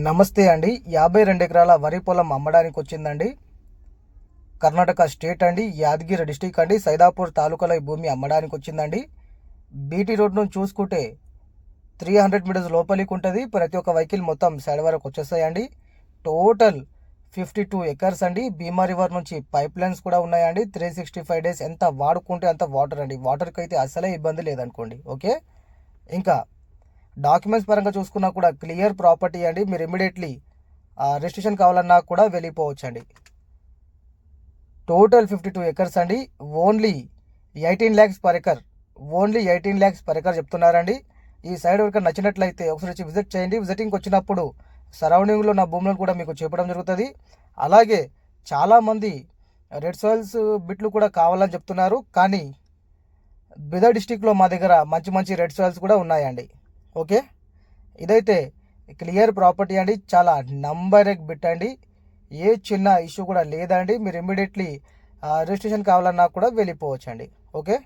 నమస్తే అండి. 52 ఎకరాల వరి పొలం అమ్మడానికి వచ్చిందండి. కర్ణాటక స్టేట్ అండి, యాదగిరి డిస్టిక్ అండి, సైదాపూర్ తాలూకాలో ఈ భూమి అమ్మడానికి వచ్చిందండి. బీటీ రోడ్ నుంచి చూసుకుంటే 300 మీటర్స్ లోపలికి ఉంటుంది. ప్రతి ఒక్క వెహికల్ మొత్తం సైడ్ వరకు వచ్చేస్తాయండి. టోటల్ 52 ఎకర్స్ అండి. భీమా రివర్ నుంచి పైప్ లైన్స్ కూడా ఉన్నాయండి. 365 డేస్ ఎంత వాడుకుంటే అంత వాటర్ అండి. వాటర్కి అయితే అసలే ఇబ్బంది లేదనుకోండి. ఓకే, ఇంకా డాక్యుమెంట్స్ పరంగా చూసుకున్నా కూడా క్లియర్ ప్రాపర్టీ అండి. మీరు ఇమీడియట్లీ రిజిస్ట్రేషన్ కావాలన్నా కూడా వెళ్ళిపోవచ్చు అండి. టోటల్ 52 ఎకర్స్ అండి. Only 18 lakhs per acre, only 18 lakhs per acre చెప్తున్నారండి. ఈ సైడ్ వరకు నచ్చినట్లయితే ఒకసారి వచ్చి విజిట్ చేయండి. విజిటింగ్కి వచ్చినప్పుడు సరౌండింగ్లో నా భూములను కూడా మీకు చెప్పడం జరుగుతుంది. అలాగే చాలామంది రెడ్ సాయిల్స్ బిట్లు కూడా కావాలని చెప్తున్నారు, కానీ బిదర్ డిస్టిక్లో మా దగ్గర మంచి మంచి రెడ్ సాయిల్స్ కూడా ఉన్నాయండి. ఓకే, ఇదైతే క్లియర్ ప్రాపర్టీ అండి. చాలా నంబర్ ఎగ్ బిట్ అండి. ఏ చిన్న ఇష్యూ కూడా లేదండి. మీరు ఇమ్మీడియట్లీ రిజిస్ట్రేషన్ కావాలన్నా కూడా వెళ్ళిపోవచ్చు అండి. ఓకే.